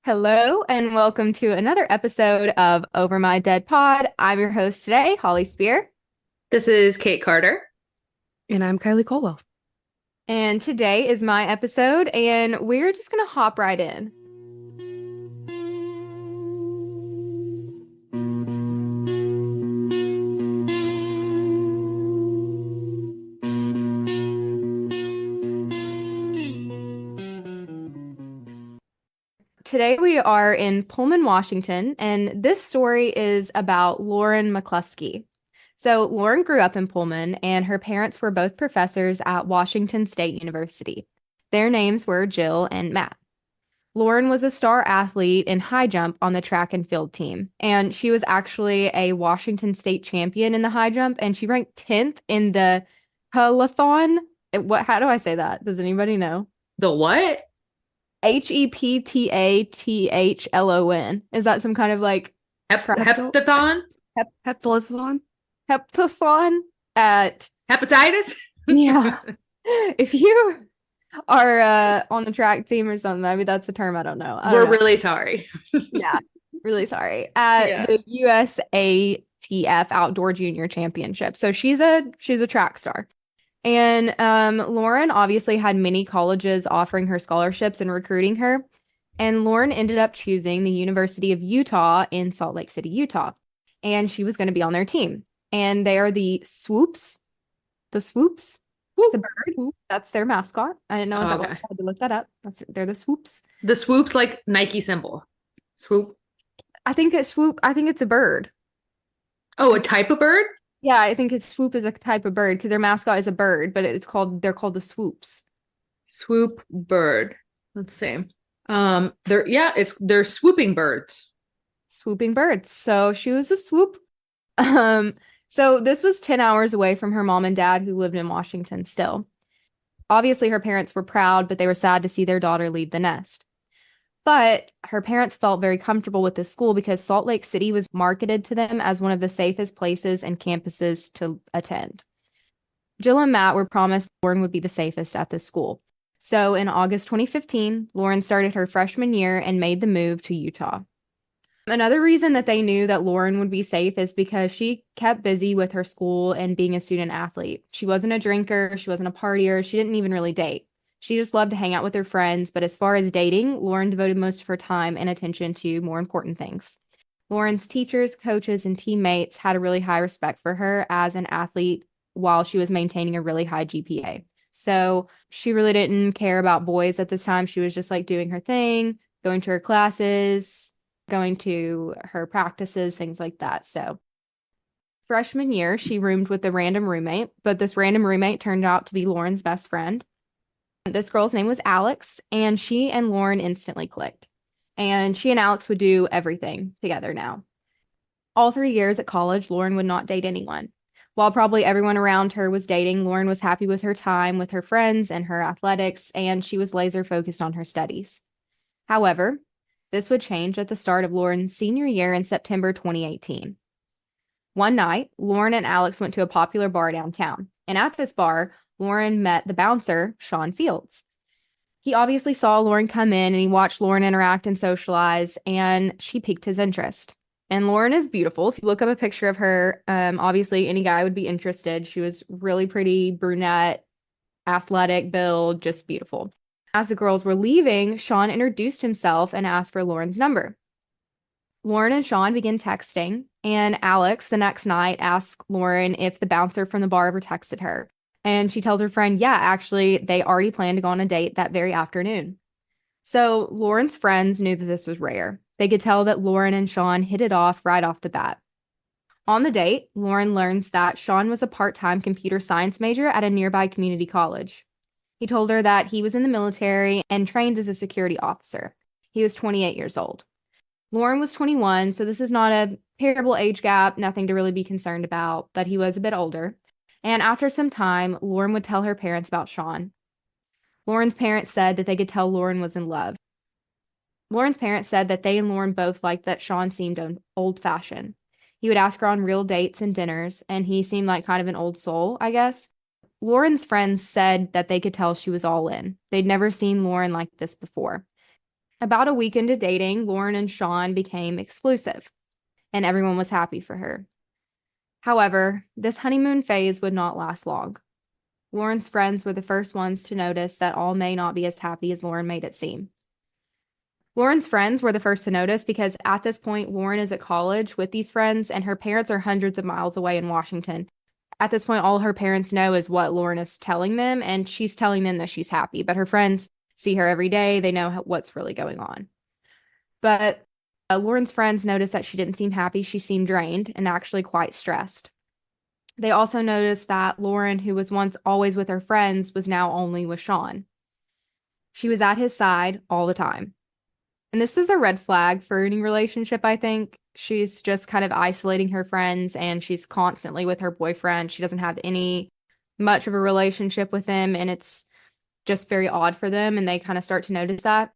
Hello and welcome to another episode of Over My Dead Pod. I'm your host today, Holly Spear, This is Kate Carter. And I'm Kylie Colwell. and today is my episode, and we're just gonna hop right in. Today we are in Pullman, Washington, and this story is about Lauren McCluskey. So Lauren grew up in Pullman, and her parents were both professors at Washington State University. Their names were Jill and Matt. Lauren was a star athlete in high jump on the track and field team, and she was actually a Washington State champion in the high jump, and she ranked 10th in the Peloton. How do I say that? Does anybody know? The what? Heptathlon. Is that some kind of like track Heptathon? Heptathlon? heptathlon at Hepatitis? yeah. If you are on the track team or something, maybe that's a term I don't know. I We're don't know. really sorry. Yeah, really sorry. At Yeah. the USATF Outdoor Junior Championship. So she's a track star. And Lauren obviously had many colleges offering her scholarships and recruiting her. And Lauren ended up choosing the University of Utah in Salt Lake City, Utah. And she was going to be on their team. And they are the Swoops. The Swoops. It's a bird. That's their mascot. I didn't know what that was. I had to look that up. They're the Swoops. The swoop's like Nike symbol. Swoop. I think it's a bird. Oh, a type of bird? Yeah, I think it's swoop is a type of bird because their mascot is a bird, but they're called the swoops. Swoop bird. Let's see. They're swooping birds. Swooping birds. So she was a swoop. So this was 10 hours away from her mom and dad who lived in Washington still. Obviously, her parents were proud, but they were sad to see their daughter leave the nest. But her parents felt very comfortable with this school because Salt Lake City was marketed to them as one of the safest places and campuses to attend. Jill and Matt were promised Lauren would be the safest at this school. So in August 2015, Lauren started her freshman year and made the move to Utah. Another reason that they knew that Lauren would be safe is because she kept busy with her school and being a student athlete. She wasn't a drinker, she wasn't a partier, she didn't even really date. She just loved to hang out with her friends, but as far as dating, Lauren devoted most of her time and attention to more important things. Lauren's teachers, coaches, and teammates had a really high respect for her as an athlete while she was maintaining a really high GPA. So she really didn't care about boys at this time. She was just like doing her thing, going to her classes, going to her practices, things like that. So freshman year, she roomed with a random roommate, but this random roommate turned out to be Lauren's best friend. This girl's name was Alex, and she and Lauren instantly clicked. And she and Alex would do everything together now. All 3 years at college, Lauren would not date anyone. While probably everyone around her was dating, Lauren was happy with her time with her friends and her athletics, and she was laser focused on her studies. However, this would change at the start of Lauren's senior year in September 2018. One night, Lauren and Alex went to a popular bar downtown, and at this bar, Lauren met the bouncer, Sean Fields. He obviously saw Lauren come in and he watched Lauren interact and socialize, and she piqued his interest. And Lauren is beautiful. If you look up a picture of her, obviously any guy would be interested. She was really pretty, brunette, athletic build, just beautiful. As the girls were leaving, Sean introduced himself and asked for Lauren's number. Lauren and Sean began texting, and Alex, the next night, asked Lauren if the bouncer from the bar ever texted her. And she tells her friend, yeah, actually, they already planned to go on a date that very afternoon. So Lauren's friends knew that this was rare. They could tell that Lauren and Sean hit it off right off the bat. On the date, Lauren learns that Sean was a part-time computer science major at a nearby community college. He told her that he was in the military and trained as a security officer. He was 28 years old. Lauren was 21, so this is not a terrible age gap, nothing to really be concerned about, but he was a bit older. And after some time, Lauren would tell her parents about Sean. Lauren's parents said that they could tell Lauren was in love. Lauren's parents said that they and Lauren both liked that Sean seemed old-fashioned. He would ask her on real dates and dinners, and he seemed like kind of an old soul, I guess. Lauren's friends said that they could tell she was all in. They'd never seen Lauren like this before. About a week into dating, Lauren and Sean became exclusive, and everyone was happy for her. However, this honeymoon phase would not last long. Lauren's friends were the first ones to notice that all may not be as happy as Lauren made it seem. Lauren's friends were the first to notice because at this point, Lauren is at college with these friends, and her parents are hundreds of miles away in Washington. At this point, all her parents know is what Lauren is telling them, and she's telling them that she's happy. But her friends see her every day. They know what's really going on. But Lauren's friends noticed that she didn't seem happy. She seemed drained and actually quite stressed. They also noticed that Lauren, who was once always with her friends, was now only with Sean. She was at his side all the time. And this is a red flag for any relationship, I think. She's just kind of isolating her friends and she's constantly with her boyfriend. She doesn't have any much of a relationship with him, and it's just very odd for them, and they kind of start to notice that.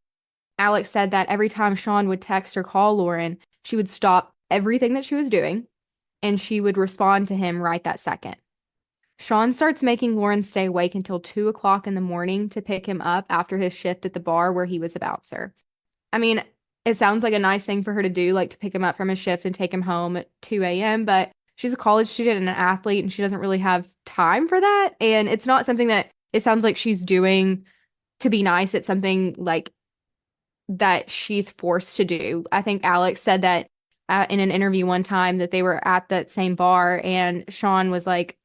Alex said that every time Sean would text or call Lauren, she would stop everything that she was doing and she would respond to him right that second. Sean starts making Lauren stay awake until 2 o'clock in the morning to pick him up after his shift at the bar where he was a bouncer. I mean, it sounds like a nice thing for her to do, like to pick him up from his shift and take him home at 2 a.m., but she's a college student and an athlete and she doesn't really have time for that. And it's not something that it sounds like she's doing to be nice. It's something like that she's forced to do. I think Alex said that in an interview one time that they were at that same bar and Sean was like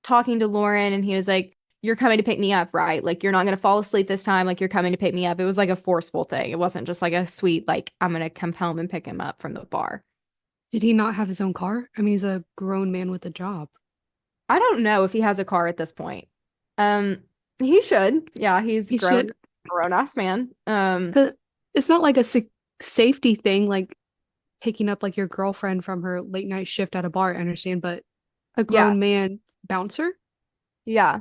talking to Lauren and he was like, "You're coming to pick me up, right? Like, you're not going to fall asleep this time. Like, you're coming to pick me up." It was like a forceful thing. It wasn't just like a sweet, like, I'm going to come home and pick him up from the bar. Did he not have his own car? I mean, he's a grown man with a job. I don't know if he has a car at this point. He should. Yeah, he's He grown, should. grown ass man. 'Cause it's not like a safety thing, like picking up like your girlfriend from her late night shift at a bar, I understand, but a Yeah, grown man bouncer? yeah.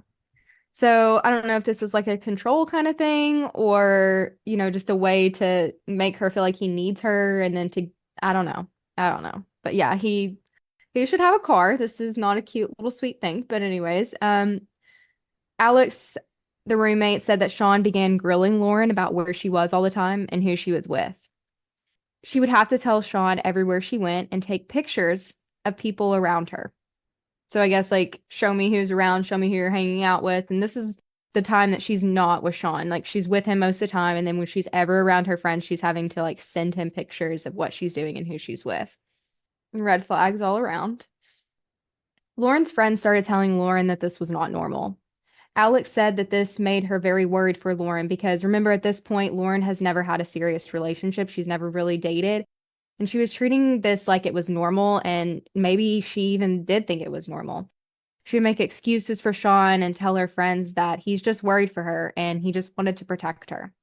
So I don't know if this is like a control kind of thing or, just a way to make her feel like he needs her and then to, I don't know. I don't know. But yeah, he should have a car. This is not a cute little sweet thing. But anyways, Alex, the roommate, said that Sean began grilling Lauren about where she was all the time and who she was with. She would have to tell Sean everywhere she went and take pictures of people around her. So I guess like show me who's around, show me who you're hanging out with. And this is the time that she's not with Sean. Like she's with him most of the time. And then when she's ever around her friends, she's having to like send him pictures of what she's doing and who she's with. Red flags all around. Lauren's friends started telling Lauren that this was not normal. Alex said that this made her very worried for Lauren because remember, at this point, Lauren has never had a serious relationship. She's never really dated. And she was treating this like it was normal, and maybe she even did think it was normal. She would make excuses for Sean and tell her friends that he's just worried for her and he just wanted to protect her.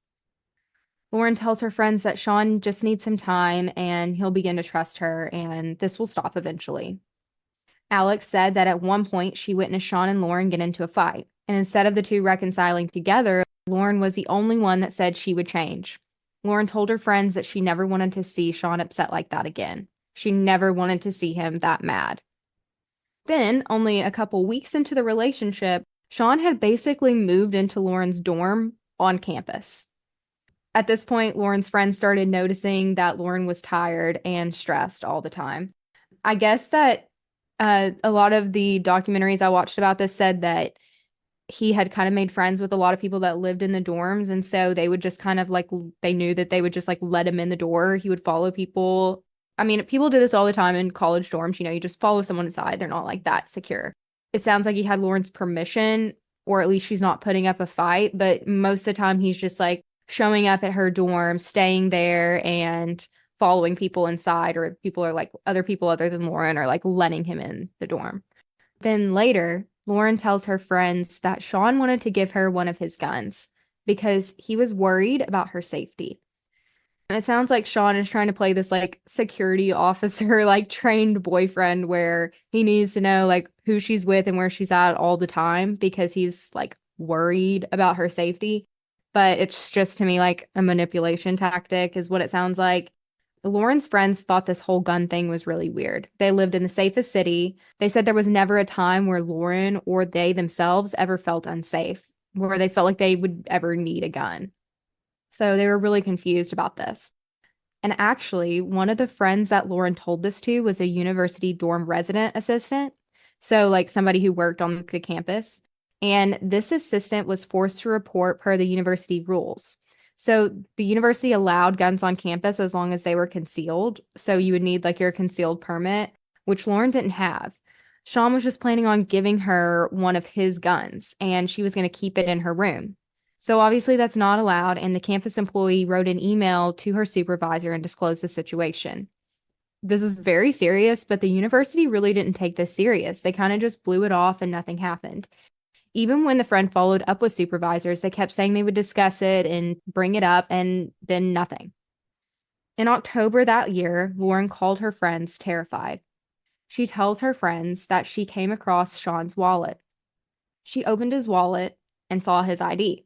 Lauren tells her friends that Sean just needs some time and he'll begin to trust her, and this will stop eventually. Alex said that at one point she witnessed Sean and Lauren get into a fight, and instead of the two reconciling together, Lauren was the only one that said she would change. Lauren told her friends that she never wanted to see Sean upset like that again. She never wanted to see him that mad. Then, only a couple weeks into the relationship, Sean had basically moved into Lauren's dorm on campus. At this point, Lauren's friends started noticing that Lauren was tired and stressed all the time. I guess that a lot of the documentaries I watched about this said that he had kind of made friends with a lot of people that lived in the dorms. And so they would just kind of like, they knew that they would just like let him in the door. He would follow people. I mean, people do this all the time in college dorms. You just follow someone inside. They're not like that secure. It sounds like he had Lauren's permission, or at least she's not putting up a fight. But most of the time, he's just like showing up at her dorm, staying there, and following people inside, or people are like other people other than Lauren are like letting him in the dorm. Then later, Lauren tells her friends that Sean wanted to give her one of his guns because he was worried about her safety. And it sounds like Sean is trying to play this like security officer, like trained boyfriend where he needs to know like who she's with and where she's at all the time because he's like worried about her safety. But it's just to me like a manipulation tactic is what it sounds like. Lauren's friends thought this whole gun thing was really weird. They lived in the safest city. They said there was never a time where Lauren or they themselves ever felt unsafe, where they felt like they would ever need a gun. So they were really confused about this. And actually, one of the friends that Lauren told this to was a university dorm resident assistant. So, like somebody who worked on the campus. And this assistant was forced to report per the university rules. So, the university allowed guns on campus as long as they were concealed. So, you would need like your concealed permit, which Lauren didn't have. Sean was just planning on giving her one of his guns, and she was going to keep it in her room. So obviously that's not allowed, and the campus employee wrote an email to her supervisor and disclosed the situation. This is very serious, but the university really didn't take this serious. They kind of just blew it off and nothing happened. Even when the friend followed up with supervisors, they kept saying they would discuss it and bring it up, and then nothing. In October that year, Lauren called her friends terrified. She tells her friends that she came across Sean's wallet. She opened his wallet and saw his ID.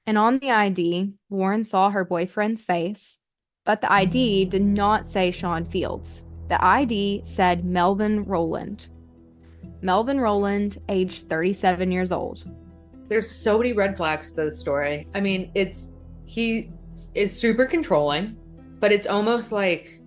And on the ID, Lauren saw her boyfriend's face, but the ID did not say Sean Fields. The ID said Melvin Rowland. Melvin Rowland, age 37 years old. There's so many red flags to the story. I mean, he is super controlling, but it's almost like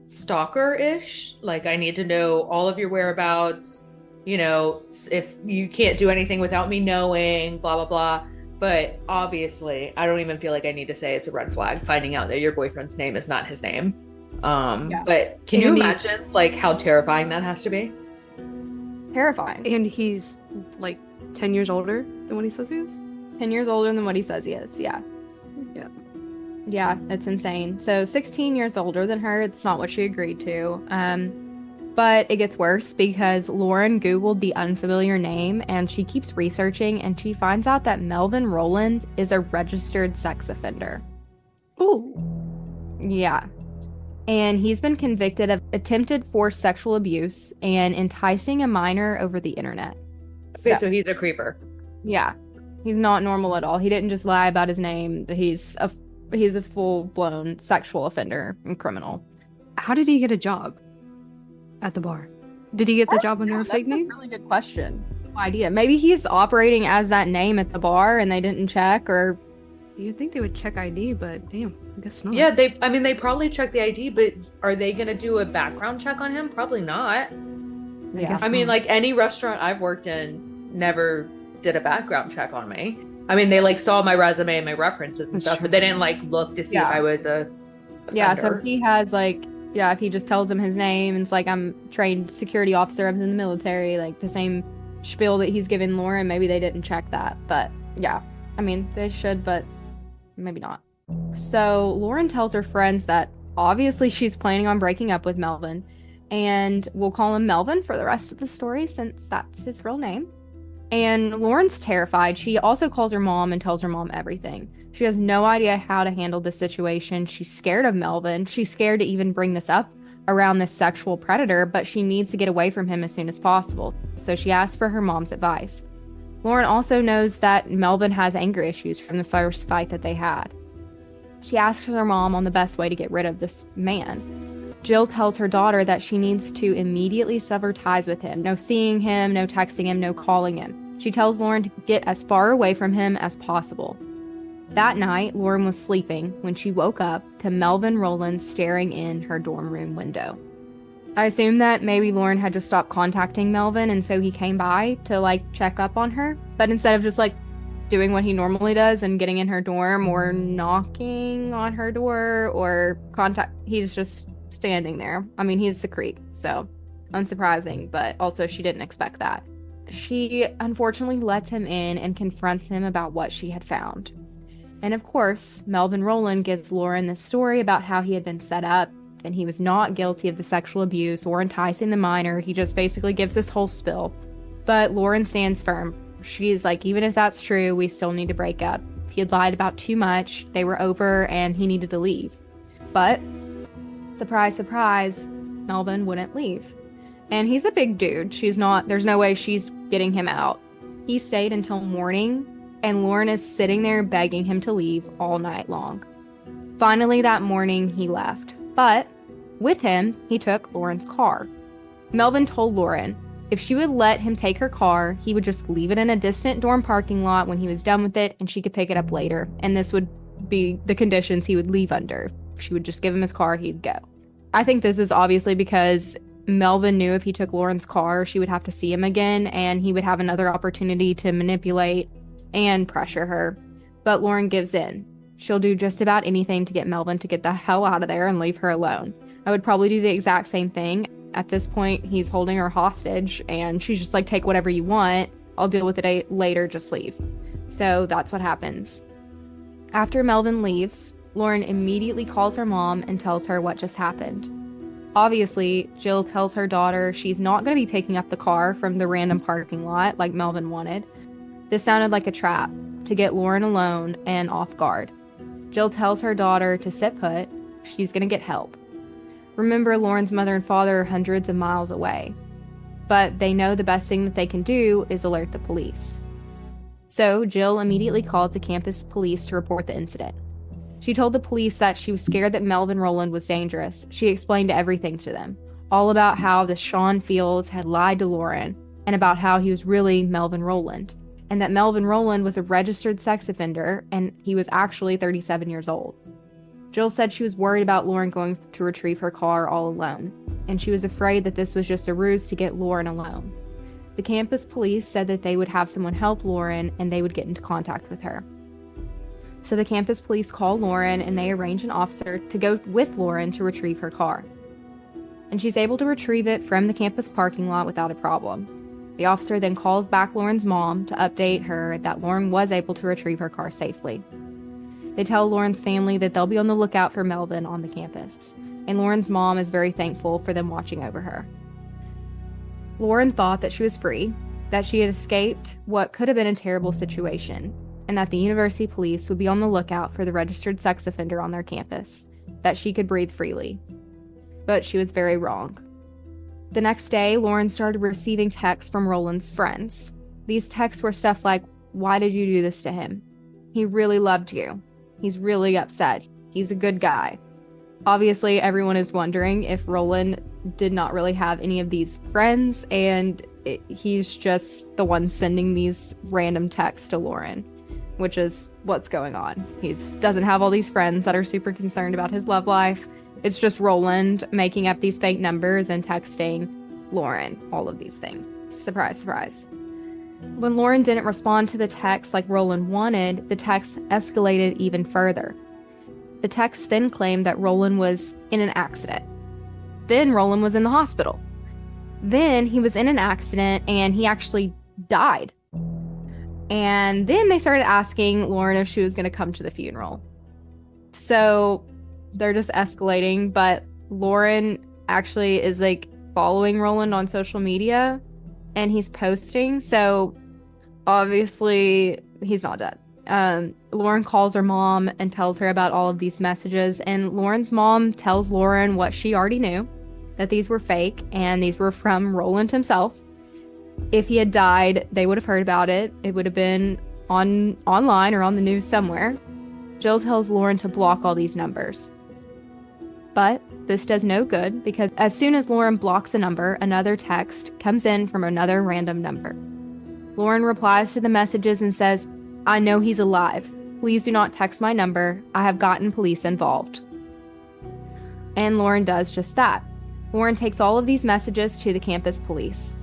stalker-ish. Like, I need to know all of your whereabouts, you know, if you can't do anything without me knowing, blah, blah, blah. But obviously, I don't even feel like I need to say it's a red flag, finding out that your boyfriend's name is not his name. Yeah. But can you imagine like how terrifying that has to be? Terrifying. And he's like 10 years older than what he says he is? 10 years older than what he says he is, yeah. Yeah. Yeah, that's insane. So 16 years older than her, it's not what she agreed to. But it gets worse because Lauren Googled the unfamiliar name and she keeps researching and she finds out that Melvin Rowland is a registered sex offender. Oh. Yeah. And he's been convicted of attempted forced sexual abuse and enticing a minor over the internet. Okay, so he's a creeper. Yeah. He's not normal at all. He didn't just lie about his name. He's a full-blown sexual offender and criminal. How did he get a job at the bar? Did he get the job under a fake name? That's a really good question. No idea. Maybe he's operating as that name at the bar and they didn't check, or You'd think they would check ID, but damn, I guess not. Yeah, they probably check the ID, but are they gonna do a background check on him? Probably not. I guess I mean, not. like any restaurant I've worked in never did a background check on me. I mean, they like saw my resume and my references and That's stuff, true. but they didn't like look to see if I was a yeah, so offender. if he has like, yeah, if he just tells them his name and it's like, I'm trained security officer, I was in the military, like the same spiel that he's given Lauren, maybe they didn't check that. But yeah, I mean, they should, but maybe not. So Lauren tells her friends that obviously she's planning on breaking up with Melvin, and we'll call him Melvin for the rest of the story since that's his real name. And Lauren's terrified. She also calls her mom and tells her mom everything. She has no idea how to handle the situation. She's scared of Melvin. She's scared to even bring this up around this sexual predator, but she needs to get away from him as soon as possible. So she asks for her mom's advice. Lauren also knows that Melvin has anger issues from the first fight that they had. She asks her mom on the best way to get rid of this man. Jill tells her daughter that she needs to immediately sever ties with him. No seeing him, no texting him, no calling him. She tells Lauren to get as far away from him as possible. That night, Lauren was sleeping when she woke up to Melvin Rowland staring in her dorm room window. I assume that maybe Lauren had just stopped contacting Melvin and so he came by to like check up on her. But instead of just like doing what he normally does and getting in her dorm or knocking on her door or he's just standing there. I mean, he's the creep, so unsurprising, but also she didn't expect that. She unfortunately lets him in and confronts him about what she had found. And of course, Melvin Rowland gives Lauren this story about how he had been set up and he was not guilty of the sexual abuse or enticing the minor. He just basically gives this whole spill. But Lauren stands firm. She's like, even if that's true, we still need to break up. He had lied about too much. They were over and he needed to leave. But surprise, surprise, Melvin wouldn't leave. And he's a big dude. There's no way she's getting him out. He stayed until morning, and Lauren is sitting there begging him to leave all night long. Finally, that morning, he left. But with him, he took Lauren's car. Melvin told Lauren if she would let him take her car, he would just leave it in a distant dorm parking lot when he was done with it, and she could pick it up later. And this would be the conditions he would leave under. She would just give him his car, he'd go. I think this is obviously because Melvin knew if he took Lauren's car, she would have to see him again, and he would have another opportunity to manipulate and pressure her. But Lauren gives in. She'll do just about anything to get Melvin to get the hell out of there and leave her alone. I would probably do the exact same thing. At this point, he's holding her hostage, and she's just like, take whatever you want. I'll deal with it later, just leave. So that's what happens. After Melvin leaves, Lauren immediately calls her mom and tells her what just happened. Obviously, Jill tells her daughter she's not going to be picking up the car from the random parking lot like Melvin wanted. This sounded like a trap to get Lauren alone and off guard. Jill tells her daughter to sit put. She's going to get help. Remember, Lauren's mother and father are hundreds of miles away, but they know the best thing that they can do is alert the police. So Jill immediately called the campus police to report the incident. She told the police that she was scared that Melvin Rowland was dangerous. She explained everything to them, all about how the Sean Fields had lied to Lauren and about how he was really Melvin Rowland, and that Melvin Rowland was a registered sex offender and he was actually 37 years old. Jill said she was worried about Lauren going to retrieve her car all alone, and she was afraid that this was just a ruse to get Lauren alone. The campus police said that they would have someone help Lauren and they would get into contact with her. So the campus police call Lauren and they arrange an officer to go with Lauren to retrieve her car. And she's able to retrieve it from the campus parking lot without a problem. The officer then calls back Lauren's mom to update her that Lauren was able to retrieve her car safely. They tell Lauren's family that they'll be on the lookout for Melvin on the campus, and Lauren's mom is very thankful for them watching over her. Lauren thought that she was free, that she had escaped what could have been a terrible situation, and that the university police would be on the lookout for the registered sex offender on their campus, that she could breathe freely. But she was very wrong. The next day, Lauren started receiving texts from Rowland's friends. These texts were stuff like, "Why did you do this to him? He really loved you. He's really upset. He's a good guy." Obviously, everyone is wondering if Rowland did not really have any of these friends, and he's just the one sending these random texts to Lauren, which is what's going on. He doesn't have all these friends that are super concerned about his love life. It's just Rowland making up these fake numbers and texting Lauren all of these things. Surprise, surprise. When Lauren didn't respond to the text like Rowland wanted, the text escalated even further. The text then claimed that Rowland was in an accident. Then Rowland was in the hospital. Then he was in an accident and he actually died. And then they started asking Lauren if she was going to come to the funeral. So they're just escalating, but Lauren actually is like following Rowland on social media and he's posting. So obviously he's not dead. Lauren calls her mom and tells her about all of these messages, and Lauren's mom tells Lauren what she already knew, that these were fake and these were from Rowland himself. If he had died, they would have heard about it. It would have been online or on the news somewhere. Jill tells Lauren to block all these numbers. But this does no good because as soon as Lauren blocks a number, another text comes in from another random number. Lauren replies to the messages and says, "I know he's alive. Please do not text my number. I have gotten police involved." And Lauren does just that. Lauren takes all of these messages to the campus police.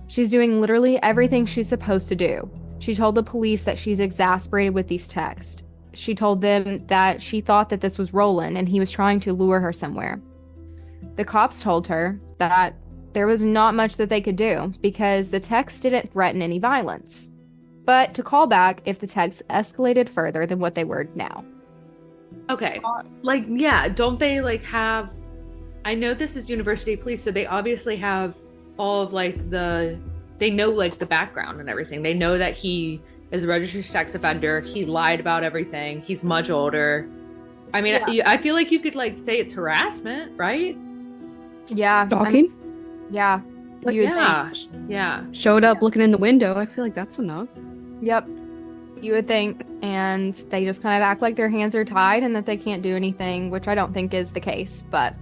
She's doing literally everything she's supposed to do. She told the police that she's exasperated with these texts. She told them that she thought that this was Rowland and he was trying to lure her somewhere. The cops told her that there was not much that they could do because the text didn't threaten any violence, but to call back if the text escalated further than what they were now. Okay. Like, yeah, don't they like have, I know this is university police, so they obviously have all of like they know like the background and everything. They know that he is a registered sex offender. He lied about everything. He's much older. I mean, yeah. I feel like you could like say it's harassment, right? Yeah. Stalking? Yeah. Like, yeah. Yeah. Showed up looking in the window. I feel like that's enough. Yep. You would think. And they just kind of act like their hands are tied and that they can't do anything, which I don't think is the case. But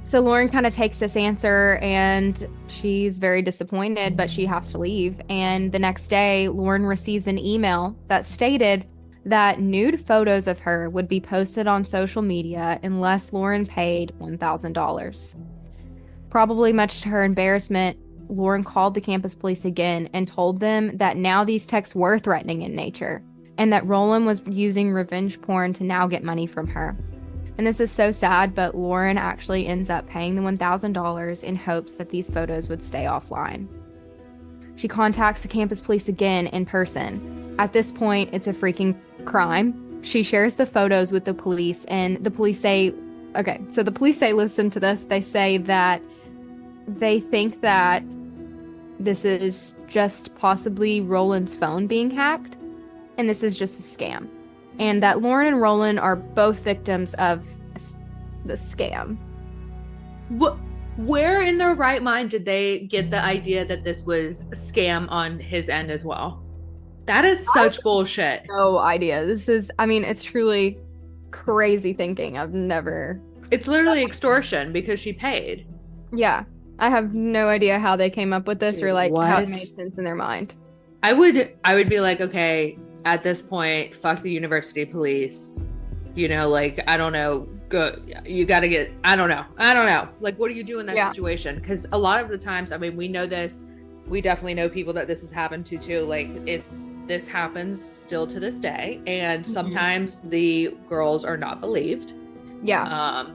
so Lauren kind of takes this answer and she's very disappointed, but she has to leave. And the next day, Lauren receives an email that stated that nude photos of her would be posted on social media unless Lauren paid $1,000. Probably much to her embarrassment, Lauren called the campus police again and told them that now these texts were threatening in nature and that Roland was using revenge porn to now get money from her. And this is so sad, but Lauren actually ends up paying the $1,000 in hopes that these photos would stay offline. She contacts the campus police again in person. At this point, it's a freaking crime. She shares the photos with the police, and the police say, listen to this. They say that they think that this is just possibly Roland's phone being hacked, and this is just a scam. And that Lauren and Roland are both victims of the scam. Where in their right mind did they get the idea that this was a scam on his end as well? That is such bullshit. No idea. It's truly crazy thinking. It's literally extortion because she paid. Yeah. I have no idea how they came up with this or like What? how it made sense in their mind. I would be like, okay, at this point, fuck the university police. You know, like, I don't know. Go, you got to get, I don't know. Like, what do you do in that situation? Because a lot of the times, I mean, we know this. We definitely know people that this has happened to too. Like, this happens still to this day. And sometimes the girls are not believed. Yeah.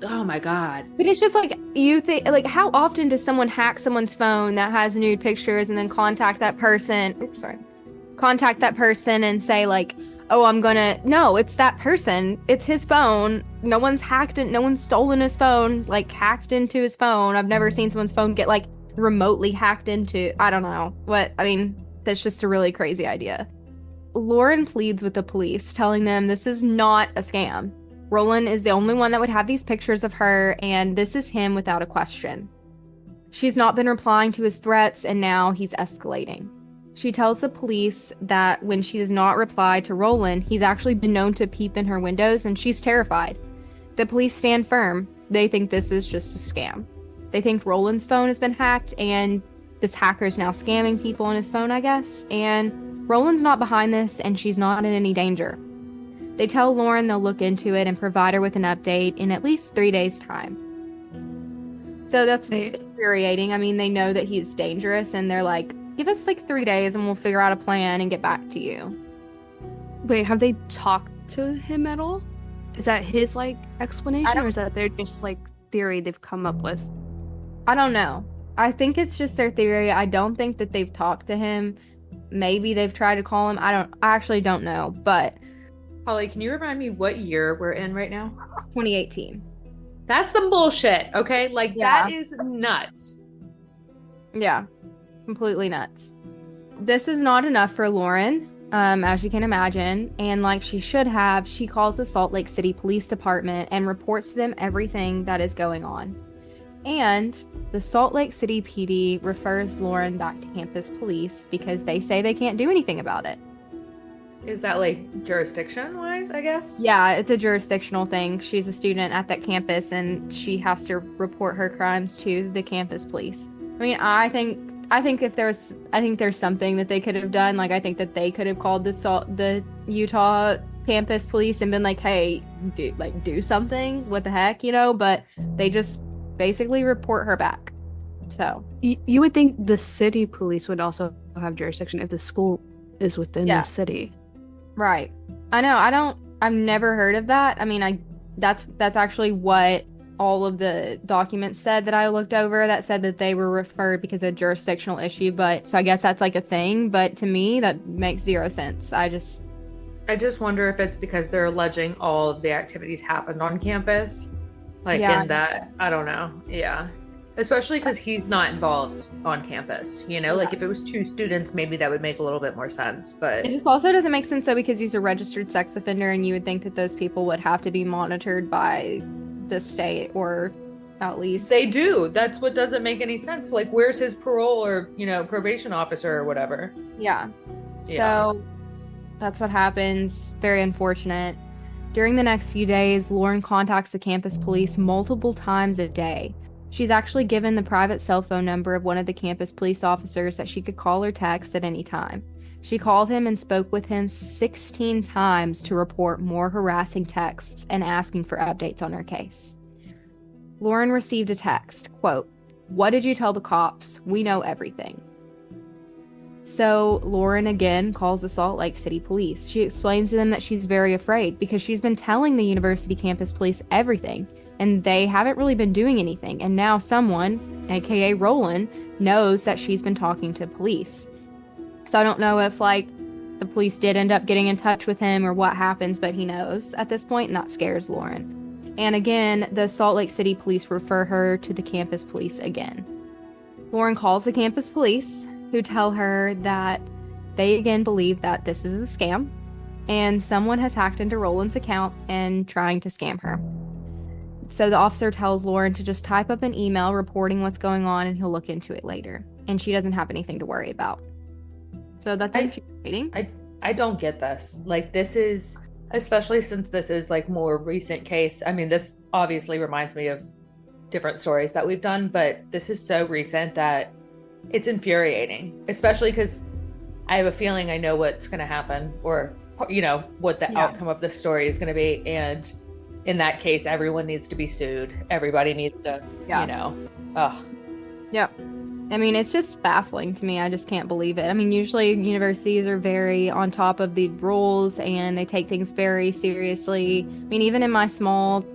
Oh my God. But it's just like, you think, like, how often does someone hack someone's phone that has nude pictures and then contact that person and say like, oh, no, it's that person. It's his phone. No one's hacked it. No one's stolen his phone, like hacked into his phone. I've never seen someone's phone get like remotely hacked into. I don't know that's just a really crazy idea. Lauren pleads with the police, telling them this is not a scam. Roland is the only one that would have these pictures of her, and this is him without a question. She's not been replying to his threats, and now he's escalating. She tells the police that when she does not reply to Roland, he's actually been known to peep in her windows, and she's terrified. The police stand firm. They think this is just a scam. They think Roland's phone has been hacked, and this hacker's now scamming people on his phone, I guess. And Roland's not behind this, and she's not in any danger. They tell Lauren they'll look into it and provide her with an update in at least 3 days' time. So that's infuriating. I mean, they know that he's dangerous, and they're like, give us like 3 days and we'll figure out a plan and get back to you. Wait, have they talked to him at all? Is that his like explanation, or is that their just like theory they've come up with? I don't know. I think it's just their theory. I don't think that they've talked to him. Maybe they've tried to call him. I actually don't know. But Holly, can you remind me what year we're in right now? 2018. That's some bullshit, okay? Like, that is nuts. Yeah, completely nuts. This is not enough for Lauren, as you can imagine. And like she should have, she calls the Salt Lake City Police Department and reports to them everything that is going on. And the Salt Lake City PD refers Lauren back to campus police because they say they can't do anything about it. Is that like jurisdiction-wise, I guess? Yeah, it's a jurisdictional thing. She's a student at that campus and she has to report her crimes to the campus police. I mean, I think there's something that they could have done. Like, I think that they could have called the Utah campus police and been like, hey, do something. What the heck, you know? But they just basically report her back. So you would think the city police would also have jurisdiction if the school is within the city. Right. I know. I've never heard of that. I mean, that's actually what all of the documents said that I looked over, that said that they were referred because of a jurisdictional issue. But so I guess that's like a thing. But to me, that makes zero sense. I just wonder if it's because they're alleging all of the activities happened on campus. Like, in that, I don't know. Yeah. Especially because he's not involved on campus, you know? Like, if it was 2 students, maybe that would make a little bit more sense, but... It just also doesn't make sense, though, because he's a registered sex offender, and you would think that those people would have to be monitored by the state, or at least... They do. That's what doesn't make any sense. Like, where's his parole or, you know, probation officer or whatever? Yeah. So, that's what happens. Very unfortunate. During the next few days, Lauren contacts the campus police multiple times a day. She's actually given the private cell phone number of one of the campus police officers that she could call or text at any time. She called him and spoke with him 16 times to report more harassing texts and asking for updates on her case. Lauren received a text, quote, "What did you tell the cops? We know everything." So Lauren again calls the Salt Lake City police. She explains to them that she's very afraid because she's been telling the university campus police everything, and they haven't really been doing anything. And now someone, aka Roland, knows that she's been talking to police. So I don't know if the police did end up getting in touch with him or what happens, but he knows at this point, and that scares Lauren. And again, the Salt Lake City police refer her to the campus police again. Lauren calls the campus police, who tell her that they again believe that this is a scam and someone has hacked into Roland's account and trying to scam her. So the officer tells Lauren to just type up an email reporting what's going on and he'll look into it later. And she doesn't have anything to worry about. So that's infuriating. I don't get this. Like, this is, especially since this is like more recent case. I mean, this obviously reminds me of different stories that we've done, but this is so recent that it's infuriating, especially because I have a feeling I know what's going to happen, or, you know, what the outcome of this story is going to be. And in that case, everyone needs to be sued. Everybody needs to, you know, Yep. I mean, it's just baffling to me. I just can't believe it. I mean, usually universities are very on top of the rules and they take things very seriously. I mean, even in my small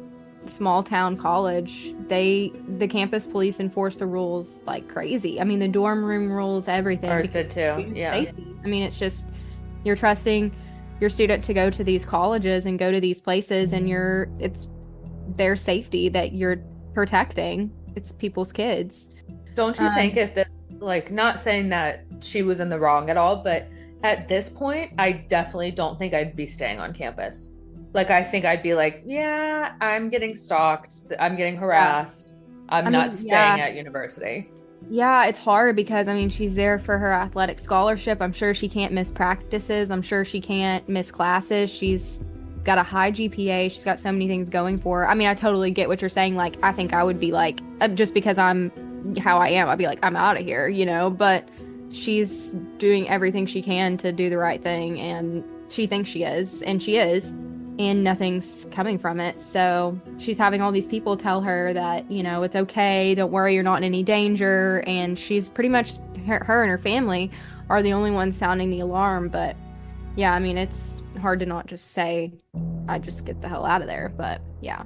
town college, the campus police enforce the rules like crazy. I mean, the dorm room rules, everything. Ours did too. Yeah. Safety. I mean, it's just, you're trusting your student to go to these colleges and go to these places, and it's their safety that you're protecting. It's people's kids. Don't you think if this, like, not saying that she was in the wrong at all, but at this point, I definitely don't think I'd be staying on campus. Like, I think I'd be like, yeah, I'm getting stalked. I'm getting harassed. I'm not staying at university. Yeah, it's hard because, I mean, she's there for her athletic scholarship. I'm sure she can't miss practices. I'm sure she can't miss classes. She's got a high GPA. She's got so many things going for her. I mean, I totally get what you're saying. Like, I think I would be like, just because I'm how I am, I'd be like, I'm out of here, you know? But she's doing everything she can to do the right thing, and she thinks she is, and she is. And nothing's coming from it. So she's having all these people tell her that, you know, it's okay, don't worry, you're not in any danger. And she's pretty much, her and her family are the only ones sounding the alarm. But yeah, I mean, it's hard to not just say, I just get the hell out of there. But yeah.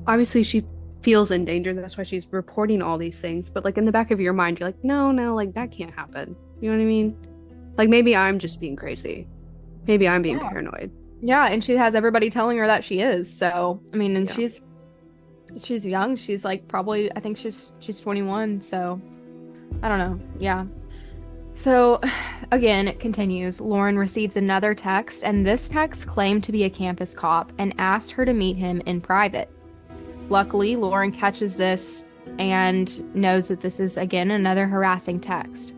Obviously, she feels in danger. That's why she's reporting all these things. But like in the back of your mind, you're like, no, like that can't happen. You know what I mean? Like maybe I'm just being crazy. Maybe I'm being paranoid. Yeah, and she has everybody telling her that she is. So, I mean, and she's young. She's like probably, I think she's 21. So, I don't know. Yeah. So, again, it continues. Lauren receives another text, and this text claimed to be a campus cop and asked her to meet him in private. Luckily, Lauren catches this and knows that this is, again, another harassing text.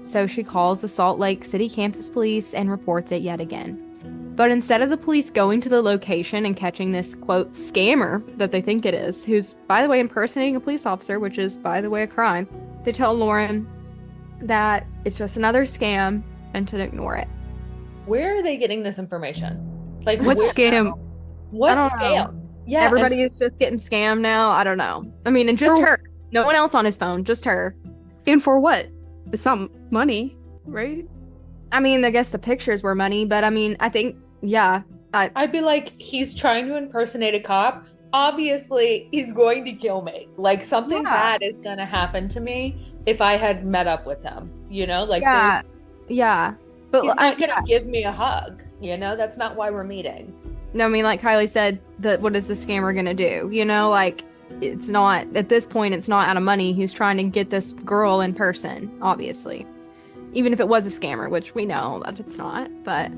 So she calls the Salt Lake City campus police and reports it yet again. But instead of the police going to the location and catching this, quote, scammer that they think it is, who's, by the way, impersonating a police officer, which is, by the way, a crime, they tell Lauren that it's just another scam and to ignore it. Where are they getting this information? Like, what scam? What scam? Yeah, everybody is just getting scammed now. I don't know. I mean, and just her. No one else on his phone, just her. And for what? It's not money, right? I mean, I guess the pictures were money, but I mean, I think, yeah. I'd be like, he's trying to impersonate a cop. Obviously, he's going to kill me. Like, something bad is going to happen to me if I had met up with him, you know? Like, yeah. But he's not going to give me a hug, you know? That's not why we're meeting. No, I mean, like Kylie said, that what is the scammer going to do? You know, like, it's not, at this point, it's not out of money. He's trying to get this girl in person, obviously. Even if it was a scammer, which we know that it's not. But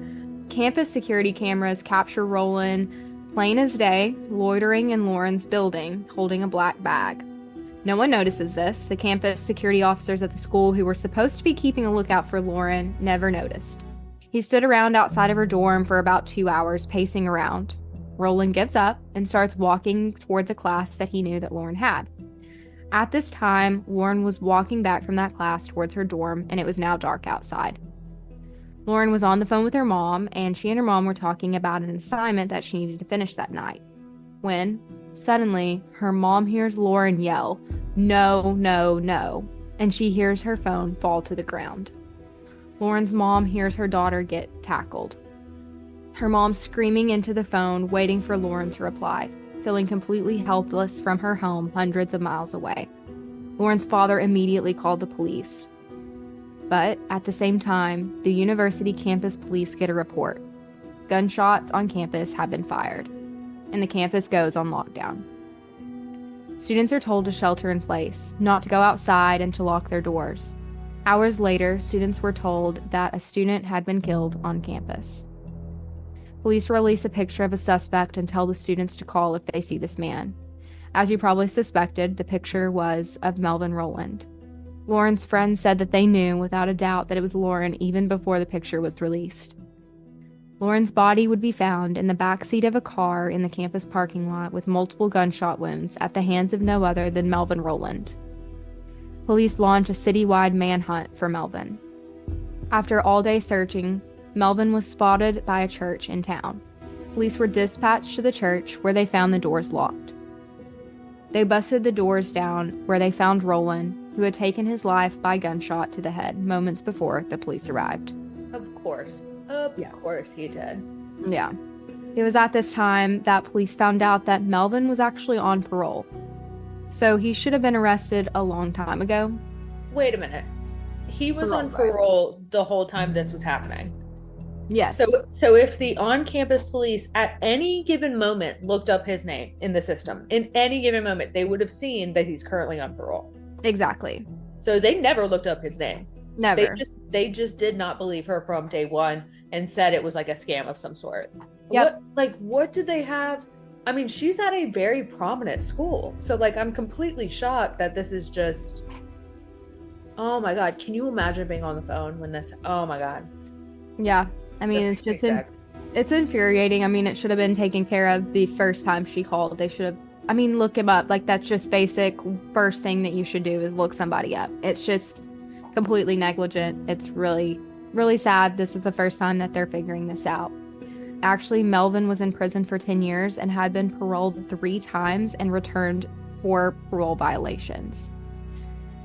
campus security cameras capture Roland, plain as day, loitering in Lauren's building, holding a black bag. No one notices this. The campus security officers at the school who were supposed to be keeping a lookout for Lauren never noticed. He stood around outside of her dorm for about 2 hours, pacing around. Roland gives up and starts walking towards a class that he knew that Lauren had. At this time, Lauren was walking back from that class towards her dorm, and it was now dark outside. Lauren was on the phone with her mom, and she and her mom were talking about an assignment that she needed to finish that night. When, suddenly, her mom hears Lauren yell, "No, no, no," and she hears her phone fall to the ground. Lauren's mom hears her daughter get tackled. Her mom screaming into the phone, waiting for Lauren to reply, feeling completely helpless from her home hundreds of miles away. Lauren's father immediately called the police. But at the same time, the university campus police get a report. Gunshots on campus have been fired, and the campus goes on lockdown. Students are told to shelter in place, not to go outside, and to lock their doors. Hours later, students were told that a student had been killed on campus. Police release a picture of a suspect and tell the students to call if they see this man. As you probably suspected, the picture was of Melvin Rowland. Lauren's friends said that they knew without a doubt that it was Lauren even before the picture was released. Lauren's body would be found in the backseat of a car in the campus parking lot with multiple gunshot wounds at the hands of no other than Melvin Rowland. Police launch a citywide manhunt for Melvin. After all-day searching, Melvin was spotted by a church in town. Police were dispatched to the church, where they found the doors locked. They busted the doors down, where they found Rowland, who had taken his life by gunshot to the head moments before the police arrived. Of course he did. Yeah. It was at this time that police found out that Melvin was actually on parole. So he should have been arrested a long time ago. Wait a minute. He was Parole, on parole the whole time this was happening. Yes. So if the on-campus police at any given moment looked up his name in the system, in any given moment, they would have seen that he's currently on parole. Exactly. So they never looked up his name. Never. They just did not believe her from day one and said it was like a scam of some sort. Yep. What did they have? I mean, she's at a very prominent school. So like, I'm completely shocked that this is just, oh my God. Can you imagine being on the phone when this, oh my God. Yeah. I mean, it's just, it's infuriating. I mean, it should have been taken care of the first time she called. They should have, I mean, look him up. Like, that's just basic first thing that you should do is look somebody up. It's just completely negligent. It's really, really sad. This is the first time that they're figuring this out. Actually, Melvin was in prison for 10 years and had been paroled 3 times and returned for parole violations.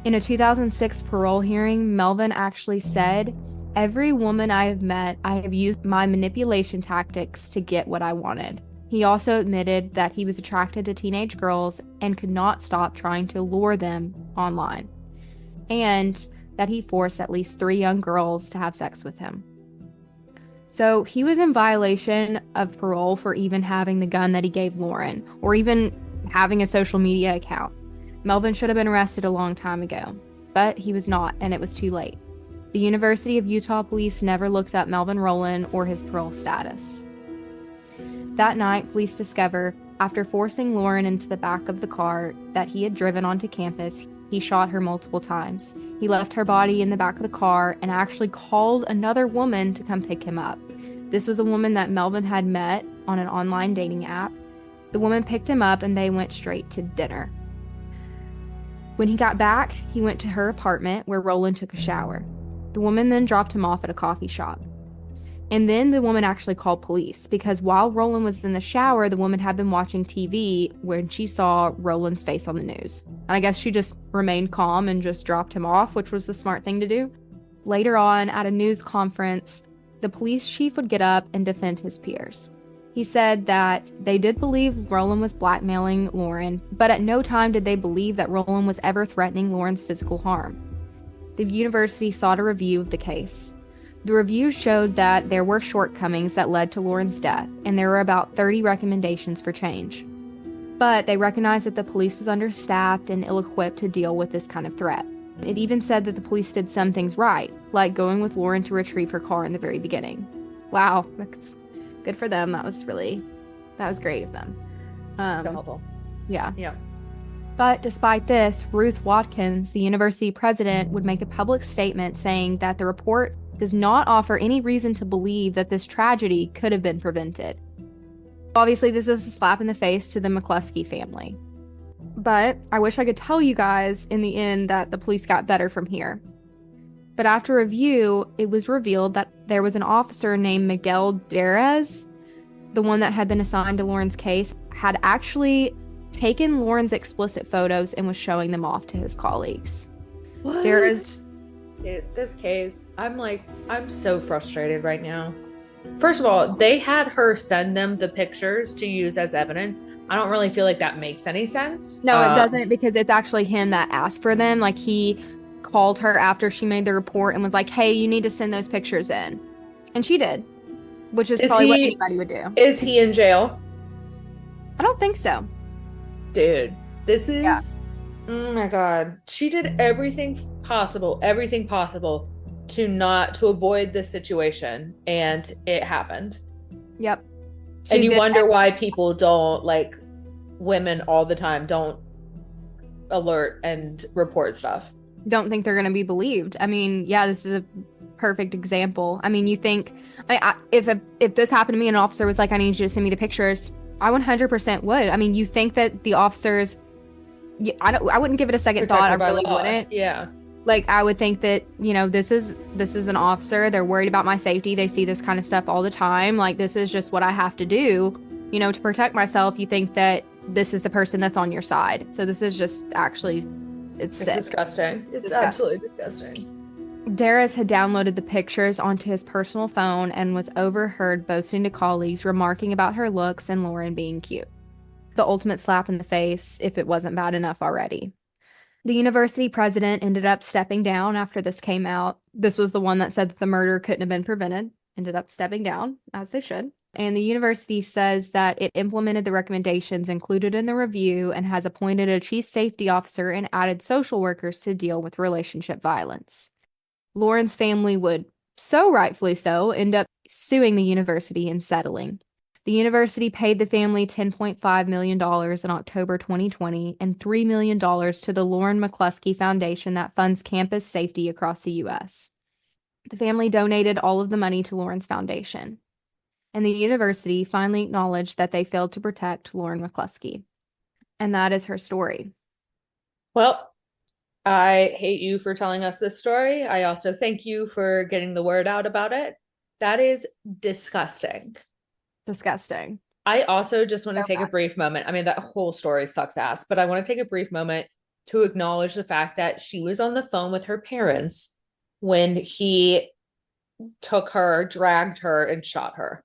In a 2006 parole hearing, Melvin actually said, "Every woman I have met, I have used my manipulation tactics to get what I wanted." He also admitted that he was attracted to teenage girls and could not stop trying to lure them online, and that he forced at least 3 young girls to have sex with him. So he was in violation of parole for even having the gun that he gave Lauren, or even having a social media account. Melvin should have been arrested a long time ago, but he was not, and it was too late. The University of Utah police never looked up Melvin Rowland or his parole status. That night, police discover, after forcing Lauren into the back of the car that he had driven onto campus, he shot her multiple times. He left her body in the back of the car and actually called another woman to come pick him up. This was a woman that Melvin had met on an online dating app. The woman picked him up and they went straight to dinner. When he got back, he went to her apartment where Rowland took a shower. The woman then dropped him off at a coffee shop. And then the woman actually called police because while Rowland was in the shower, the woman had been watching TV when she saw Rowland's face on the news. And I guess she just remained calm and just dropped him off, which was the smart thing to do. Later on, at a news conference, the police chief would get up and defend his peers. He said that they did believe Rowland was blackmailing Lauren, but at no time did they believe that Rowland was ever threatening Lauren's physical harm. The university sought a review of the case. The review showed that there were shortcomings that led to Lauren's death, and there were about 30 recommendations for change. But they recognized that the police was understaffed and ill-equipped to deal with this kind of threat. It even said that the police did some things right, like going with Lauren to retrieve her car in the very beginning. Wow, that's good for them. That was great of them. Helpful. Yeah. Yeah. But despite this, Ruth Watkins, the university president, would make a public statement saying that the report does not offer any reason to believe that this tragedy could have been prevented. Obviously, this is a slap in the face to the McCluskey family. But I wish I could tell you guys in the end that the police got better from here. But after review, it was revealed that there was an officer named Miguel Derez, the one that had been assigned to Lauren's case, had actually taken Lauren's explicit photos and was showing them off to his colleagues. What? Derez, Dude, this case, I'm so frustrated right now. First of all, they had her send them the pictures to use as evidence. I don't really feel like that makes any sense. no, it doesn't, because it's actually him that asked for them. Like, he called her after she made the report and was like, hey, you need to send those pictures in. And she did, which is probably what anybody would do. Is he in jail? I don't think so. Dude, this is, oh my God. She did everything possible to avoid this situation, and it happened. Yep. And you wonder why people don't, like, women all the time don't alert and report stuff. Don't think they're going to be believed. I mean, yeah, this is a perfect example. I mean, you think, if this happened to me and an officer was like, I need you to send me the pictures, I 100% would. I mean, you think that the officers, I wouldn't give it a second thought. I really wouldn't. Yeah. Like, I would think that, this is an officer. They're worried about my safety. They see this kind of stuff all the time. Like, this is just what I have to do, to protect myself. You think that this is the person that's on your side. So this is just actually, it's sick. Disgusting. It's absolutely disgusting. Darris had downloaded the pictures onto his personal phone and was overheard boasting to colleagues, remarking about her looks and Lauren being cute. The ultimate slap in the face, if it wasn't bad enough already. The university president ended up stepping down after this came out. This was the one that said that the murder couldn't have been prevented. Ended up stepping down, as they should. And the university says that it implemented the recommendations included in the review and has appointed a chief safety officer and added social workers to deal with relationship violence. Lauren's family would, so rightfully so, end up suing the university and settling. The university paid the family $10.5 million in October 2020 and $3 million to the Lauren McCluskey Foundation that funds campus safety across the U.S. The family donated all of the money to Lauren's foundation. And the university finally acknowledged that they failed to protect Lauren McCluskey. And that is her story. Well, I hate you for telling us this story. I also thank you for getting the word out about it. That is disgusting. Disgusting. I also just want to take a brief moment. I mean, that whole story sucks ass, but I want to take a brief moment to acknowledge the fact that she was on the phone with her parents when he took her, dragged her, and shot her.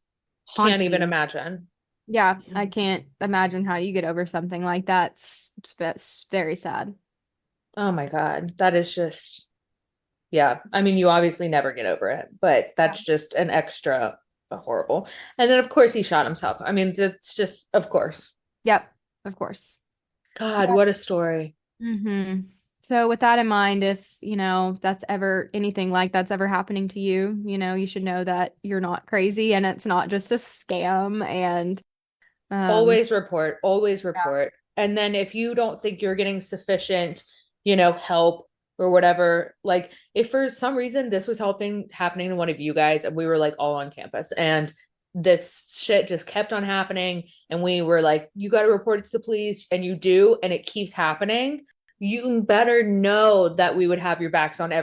Can't even imagine. Yeah, I can't imagine how you get over something like that. It's very sad. Oh my God. That is just, yeah. I mean, you obviously never get over it, but that's just an extra horrible. And then, of course, he shot himself. I mean, it's just, of course. Yep, of course. God, what a story. Mm-hmm. So with that in mind, if, that's ever anything like that's ever happening to you, you should know that you're not crazy and it's not just a scam. And always report. Yeah. And then if you don't think you're getting sufficient, help or whatever, like if for some reason this was happening to one of you guys and we were like all on campus and this shit just kept on happening and we were like, you got to report it to the police, and you do, and it keeps happening, you better know that we would have your backs on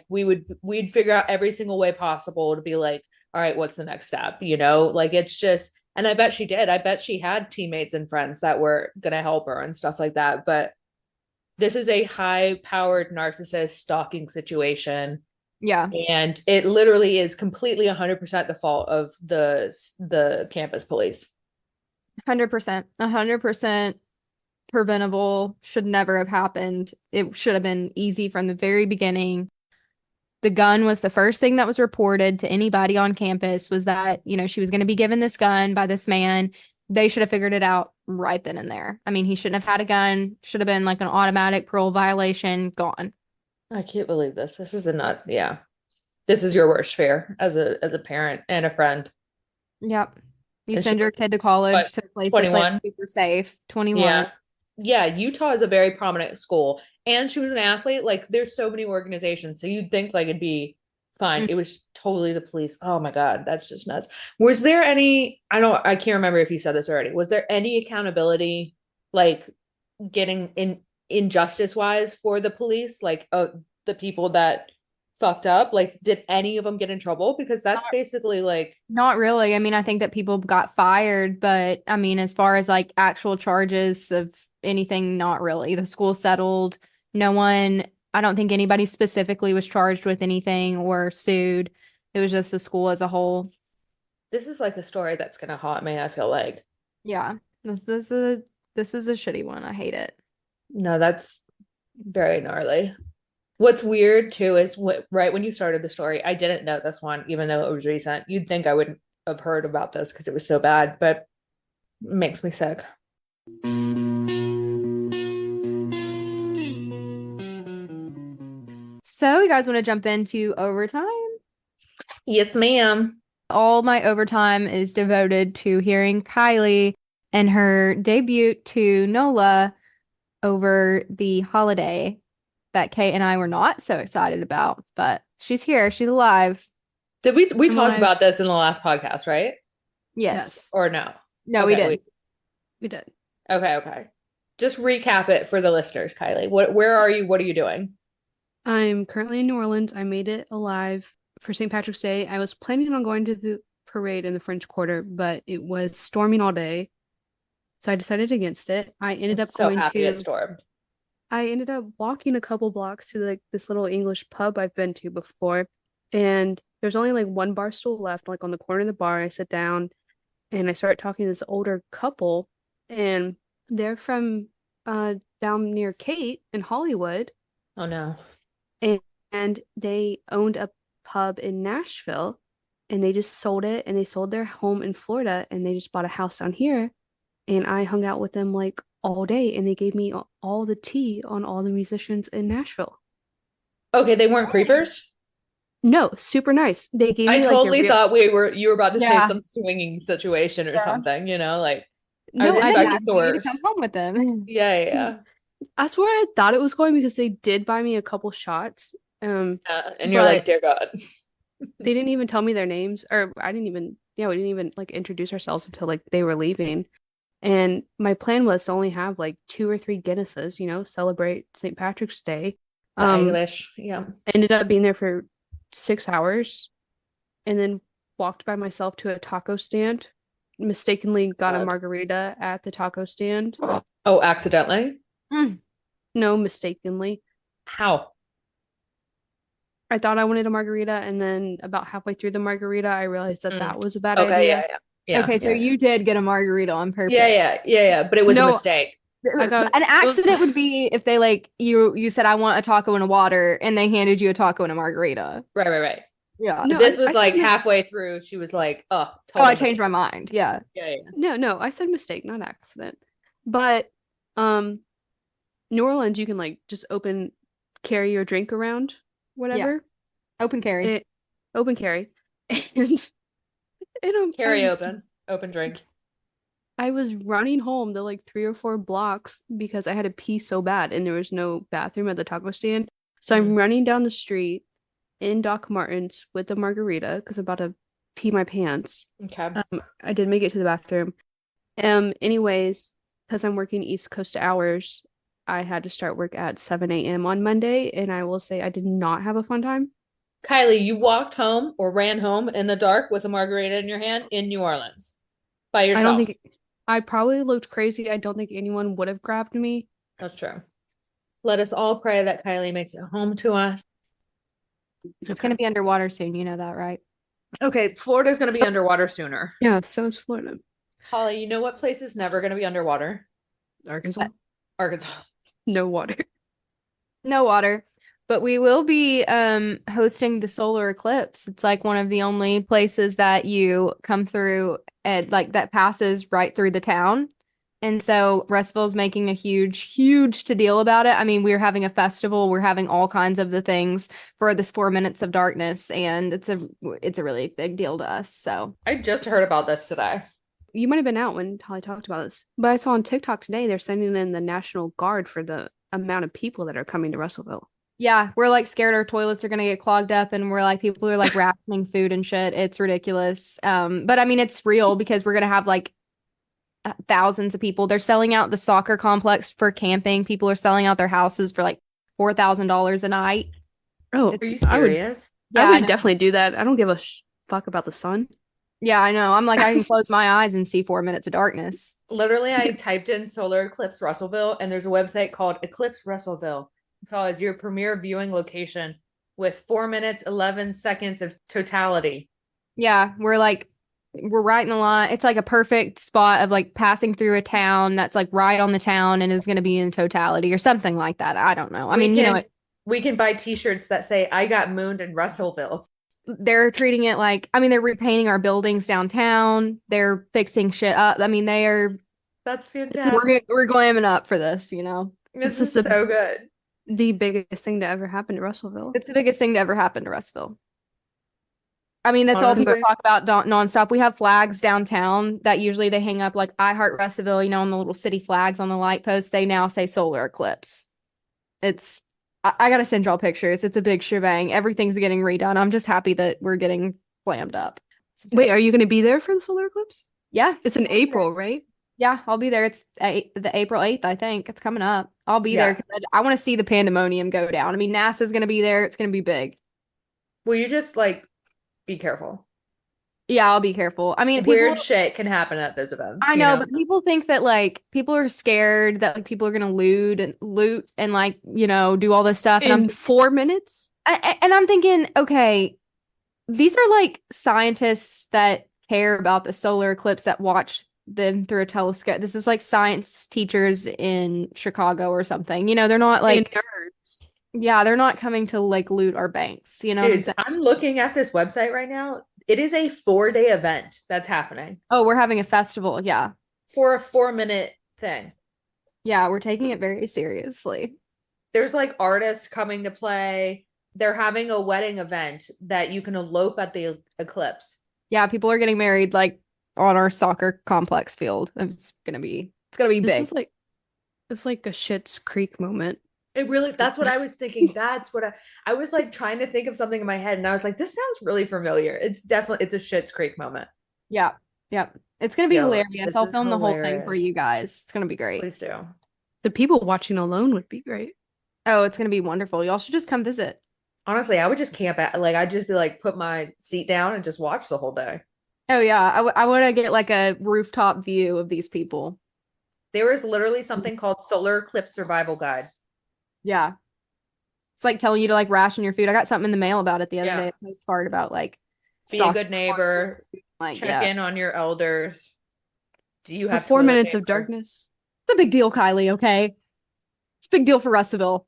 we'd figure out every single way possible to be like, all right, what's the next step? Like it's just, and I bet she did. I bet she had teammates and friends that were going to help her and stuff like that. But this is a high-powered narcissist stalking situation. Yeah. And it literally is completely 100% the fault of the campus police. 100%. 100% preventable. Should never have happened. It should have been easy from the very beginning. The gun was the first thing that was reported to anybody on campus, was that, she was going to be given this gun by this man. They should have figured it out right then and there. I mean, he shouldn't have had a gun. Should have been like an automatic parole violation. Gone. I can't believe this. This is a nut. Yeah. This is your worst fear as a parent and a friend. Yep. You send your kid to college to a place 21. That's like super safe. 21. Yeah. Yeah. Utah is a very prominent school. And she was an athlete. Like there's so many organizations. So you'd think like it'd be fine. Mm-hmm. It was totally the police. Oh my God. That's just nuts. Was there any, I can't remember if you said this already. Was there any accountability, like getting in injustice wise for the police? Like the people that fucked up? Like, did any of them get in trouble? Because that's basically like, Not really. I mean, I think that people got fired, but I mean, as far as like actual charges of anything, not really. The school settled. No one, I don't think anybody specifically was charged with anything or sued. It was just the school as a whole. this is like a story that's gonna haunt me, I feel like. Yeah. This is a shitty one. I hate it. No, that's very gnarly. What's weird too is right when you started the story, I didn't know this one, even though it was recent. You'd think I wouldn't have heard about this because it was so bad, but it makes me sick. So, you guys want to jump into overtime? Yes, ma'am. All my overtime is devoted to hearing Kylie and her debut to NOLA over the holiday that Kate and I were not so excited about. But she's here. She's alive. Did we I'm talked alive. about this in the last podcast, right? Yes. Or no? No, we Okay, did. We did. Okay. Just recap it for the listeners, Kylie. Where are you? What are you doing? I'm currently in New Orleans. I made it alive for St. Patrick's Day. I was planning on going to the parade in the French Quarter, but it was storming all day. So I decided against it. I ended up So going happy to it stormed. I ended up walking a couple blocks to like this little English pub I've been to before. And there's only like one bar stool left, like on the corner of the bar. I sit down and I start talking to this older couple, and they're from down near Kate in Hollywood. Oh no. And, and they owned a pub in Nashville, and they just sold it, and they sold their home in Florida, and they just bought a house down here. And I hung out with them like all day, and they gave me all the tea on all the musicians in Nashville. Okay, they weren't creepers? No, super nice. They gave I me like totally thought you were about to say Yeah. some swinging situation or Yeah. something, like I was no, I expecting didn't ask the you to worst. come home with them. Yeah. I swear I thought it was going because they did buy me a couple shots. And you're like, But dear God. they didn't even tell me their names, or I didn't even, yeah, we didn't even like introduce ourselves until like they were leaving. And my plan was to only have like 2 or 3 Guinnesses, celebrate St. Patrick's Day. The English. Yeah. I ended up being there for 6 hours and then walked by myself to a taco stand. Mistakenly got a God. margarita at the taco stand. Oh, accidentally? No, mistakenly. How? I thought I wanted a margarita, and then about halfway through the margarita, I realized that that was a bad Okay, idea. yeah. Okay, so you did get a margarita on purpose. Yeah. But it was a No, mistake. I got An accident would be if they like you said I want a taco and a water and they handed you a taco and a margarita. Right. Yeah. No, This I was like said halfway through. She was like, oh, Oh, I totally. changed my mind. Yeah. Yeah. no, I said mistake, not accident. But New Orleans, you can like just carry your drink around, whatever. Open carry. Open carry. And Carry open drinks. I was running home to like 3 or 4 blocks because I had to pee so bad and there was no bathroom at the taco stand. So I'm running down the street in Doc Martens with the margarita because I'm about to pee my pants. Okay. I did make it to the bathroom. Anyways, because I'm working East Coast hours, I had to start work at 7 a.m. on Monday, and I will say I did not have a fun time. Kylie, you walked home or ran home in the dark with a margarita in your hand in New Orleans by I yourself. don't think I probably looked crazy. I don't think anyone would have grabbed me. That's true. Let us all pray that Kylie makes it home to us. It's gonna be underwater soon, you know that, right? Okay, Florida's going to be underwater sooner. Yeah, so is Florida. Holly, you know what place is never going to be underwater? Arkansas. Arkansas. No water. No water. But we will be hosting the solar eclipse. It's like one of the only places that you come through and like that passes right through the town. And so Russellville's making a huge to deal about it. I mean, we're having a festival. We're having all kinds of the things for this 4 minutes of darkness, and it's a really big deal to us. So I just heard about this today. You might have been out when Holly talked about this, but I saw on TikTok today they're sending in the National Guard for the amount of people that are coming to Russellville. yeah, we're like scared our toilets are gonna get clogged up, and we're like people are like rationing food and shit. It's ridiculous. But I mean, it's real because we're gonna have like thousands of people. They're selling out the soccer complex for camping. People are selling out their houses for like $4,000 a night. Oh, Are you I would serious? Yeah, I I would know. definitely do that. I don't give a fuck about the sun. Yeah, I know. I'm like, I can close my eyes and see 4 minutes of darkness. Literally, I typed in solar eclipse Russellville, and there's a website called Eclipse Russellville. It's all as your premier viewing location with 4 minutes, 11 seconds of totality. Yeah, we're right in the line. It's like a perfect spot of like passing through a town that's like right on the town and is going to be in totality or something like that. I don't know. I We mean, can we can buy t-shirts that say I got mooned in Russellville. they're treating it like, I mean, they're repainting our buildings downtown. They're fixing shit up. I mean, That's fantastic. we're glamming up for this, you know. This This is is so good. the biggest thing to ever happen to Russellville. It's the biggest thing to ever happen to Russellville. I mean, that's all people Honestly. talk about nonstop. We have flags downtown that usually they hang up like I Heart Russellville, you know, on the little city flags on the light posts. They now say solar eclipse. It's, I gotta send y'all pictures. It's a big shebang. Everything's getting redone. I'm just happy that we're getting slammed up. Wait, are you going to be there for the solar eclipse? Yeah. It's in April, right? Yeah, I'll be there. It's the April 8th, I think. It's coming up. I'll be there Yeah. because I want to see the pandemonium go down. I mean, NASA's gonna be there. It's gonna be big. Will you just like be careful? Yeah, I'll be careful. I mean, Weird shit can happen at those events. I know, but people think that like people are scared that like people are gonna loot and like, you know, do all this stuff. And In 4 minutes? I'm thinking, okay, these are like scientists that care about the solar eclipse that watch them through a telescope. This is like science teachers in Chicago or something. You know, they're not like nerds. yeah, they're not coming to like loot our banks. You know what I'm Dude, saying? I'm looking at this website right now. It is a 4-day event that's happening Oh, we're having a festival. Yeah. for a 4-minute thing. Yeah, we're taking it very seriously. There's like artists coming to play. They're having a wedding event that you can elope at the eclipse. Yeah, people are getting married like on our soccer complex field. It's gonna be This big. is like it's like a Schitt's Creek moment. It really, that's what I was thinking. That's what I was like trying to think of something in my head, and I was like, this sounds really familiar. It's a Schitt's Creek moment. Yeah. Yeah. It's gonna be Yo, hilarious. this I'll is film the whole thing for hilarious. you guys. It's gonna be great. Please do. The people watching alone would be great. Oh, it's gonna be wonderful. Y'all should just come visit. Honestly, I would just camp at like I'd just be like put my seat down and just watch the whole day. Oh yeah, I want to get like a rooftop view of these people. There is literally something called Solar Eclipse Survival Guide. Yeah. It's like telling you to like ration your food. I got something in the mail about it the other Yeah. day, a postcard about like Be a stock- good neighbor. like Check yeah. in on your elders. Do you For have 4 toilet minutes of paper? darkness. It's a big deal, Kylie, okay? It's a big deal for Russellville.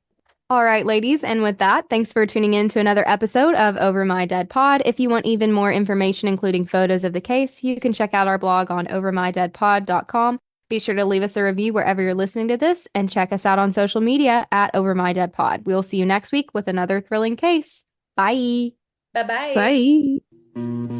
All right, ladies, and with that, thanks for tuning in to another episode of Over My Dead Pod. If you want even more information, including photos of the case, you can check out our blog on overmydeadpod.com. Be sure to leave us a review wherever you're listening to this, and check us out on social media at Over My Dead Pod. We'll see you next week with another thrilling case. Bye. Bye-bye. Bye.